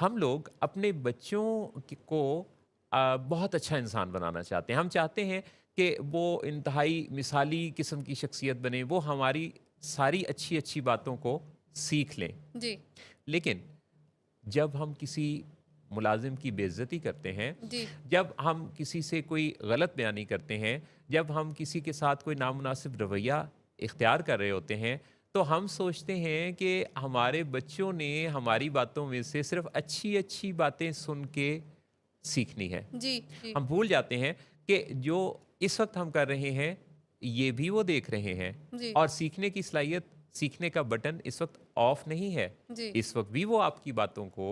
हम लोग अपने बच्चों को बहुत अच्छा इंसान बनाना चाहते हैं। हम चाहते हैं कि वो इंतहाई मिसाली किस्म की शख्सियत बने, वो हमारी सारी अच्छी-अच्छी बातों को सीख लें। जी, लेकिन जब हम किसी मुलाजिम की बेइज्जती करते हैं, जी। जब हम किसी से कोई गलत बयानी करते हैं, जब हम किसी के साथ कोई नामुनासिब रवैया इख्तियार कर रहे होते हैं, तो हम सोचते हैं कि हमारे बच्चों ने हमारी बातों में से सिर्फ़ अच्छी-अच्छी बातें सुन के सीखनी है। जी, जी, हम भूल जाते हैं कि जो इस वक़्त हम कर रहे हैं, ये भी वो देख रहे हैं जी, और सीखने की सलाहियत, सीखने का बटन इस वक़्त ऑफ नहीं है। जी, इस वक़्त भी वो आपकी बातों को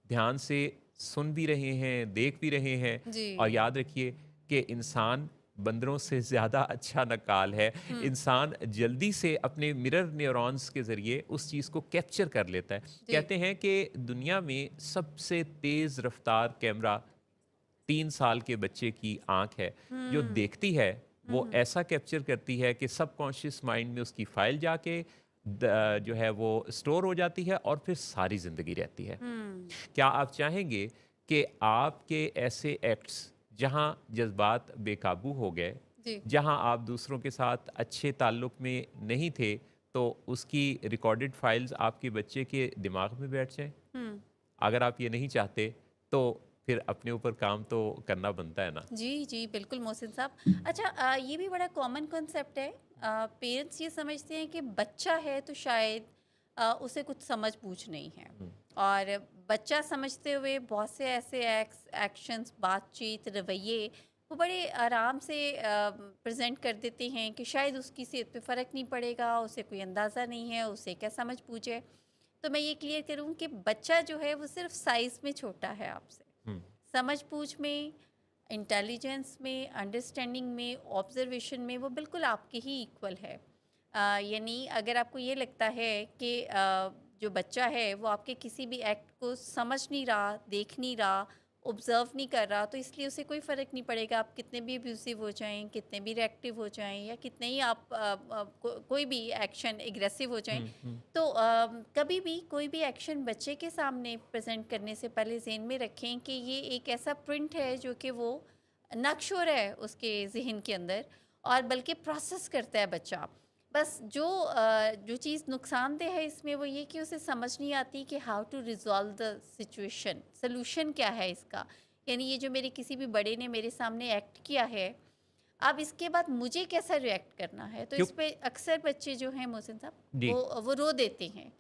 ध्यान से सुन भी रहे हैं, देख भी रहे हैं और जी। याद रखिए कि इंसान बंदरों से ज़्यादा अच्छा नक़ाल है। हुँ, इंसान जल्दी से अपने मिरर न्यूरॉन्स के ज़रिए उस चीज़ को कैप्चर कर लेता है। जी। कहते हैं कि दुनिया में सबसे तेज़ रफ़्तार कैमरा 3 साल के बच्चे की आँख है, जो हुँ, देखती है, हुँ, वो हुँ, ऐसा कैप्चर करती है कि सबकॉन्शियस माइंड में उसकी फ़ाइल जाके जो है वो स्टोर हो जाती है और फिर सारी ज़िंदगी रहती है। हुँ। क्या आप चाहेंगे कि आपके ऐसे एक्ट्स जहाँ जज़्बात बेकाबू हो गए, जी, जहाँ आप दूसरों के साथ अच्छे ताल्लुक में नहीं थे, तो उसकी रिकॉर्डेड फाइल्स आपके बच्चे के दिमाग में बैठ जाएँ? हुँ। अगर आप ये नहीं चाहते, तो फिर अपने ऊपर काम तो करना बनता है ना। जी, जी, बिल्कुल मोहसिन साहब। अच्छा ये भी बड़ा कॉमन कॉन्सेप्ट है। पेरेंट्स ये समझते हैं कि बच्चा है तो शायद उसे कुछ समझ-बूझ नहीं है हुँ, और बच्चा समझते हुए बहुत से ऐसे एक्शंस, बातचीत, रवैये वो बड़े आराम से प्रेज़ेंट कर देते हैं कि शायद उसकी सेहत पे फ़र्क नहीं पड़ेगा, उसे कोई अंदाज़ा नहीं है, उसे क्या समझ-बूझ है। तो मैं ये क्लियर करूँ कि बच्चा जो है वो सिर्फ़ साइज़ में छोटा है आपसे। हुँ, समझ-बूझ में, इंटेलिजेंस में, अंडरस्टैंडिंग में, ऑब्ज़र्वेशन में वो बिल्कुल आपके ही इक्वल है। यानी अगर आपको ये लगता है कि जो बच्चा है वो आपके किसी भी एक्ट को समझ नहीं रहा, देख नहीं रहा, ऑब्ज़र्व नहीं कर रहा, तो इसलिए उसे कोई फ़र्क नहीं पड़ेगा आप कितने भी अब्यूसिव हो जाएँ, कितने भी रिएक्टिव हो जाएँ या कितने ही आप कोई भी एक्शन एग्रेसिव हो जाएँ। हुँ, हुँ, तो कभी भी कोई भी एक्शन बच्चे के सामने प्रेज़ेंट करने से पहले ज़हन में रखें कि ये एक ऐसा प्रिंट है जो कि वो नक्श हो रहा है उसके ज़हन के अंदर और बल्कि प्रोसेस करता है बच्चा। बस जो चीज़ नुकसानदेह है इसमें वो ये कि उसे समझ नहीं आती कि how to resolve the situation, solution क्या है इसका? यानी ये जो मेरे किसी भी बड़े ने मेरे सामने एक्ट किया है, अब इसके बाद मुझे कैसा रिएक्ट करना है? तो क्यों इस पे अक्सर बच्चे जो हैं मोहसिन साहब जी, वो रो देते हैं।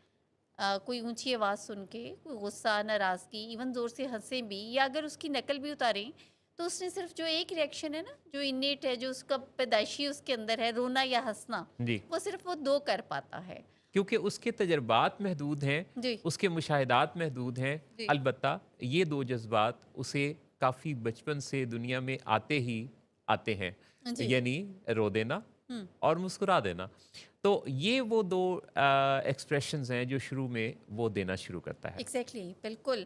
कोई ऊँची आवाज़ सुन के, कोई गुस्सा, नाराज़गी, इवन ज़ोर से हँसे भी या अगर उसकी नकल भी उतारें, तो उसने सिर्फ़ जो एक रिएक्शन है ना, जो इन्नेट है, जो उसका पैदाइशी उसके अंदर है, रोना या हँसना, जी। वो सिर्फ़ वो 2 कर पाता है। क्योंकि उसके तजुर्बात महदूद हैं, जी, उसके मुशाहिदात महदूद हैं। जी, अलबत्ता ये 2 जज़्बात उसे काफ़ी बचपन से दुनिया में आते ही आते हैं, जी। यानी रो देना हुँ, और मुस्कुरा देना। तो ये वो 2 एक्सप्रेशंस हैं जो शुरू में वो देना शुरू करता है। एग्ज़ैक्टली, बिल्कुल।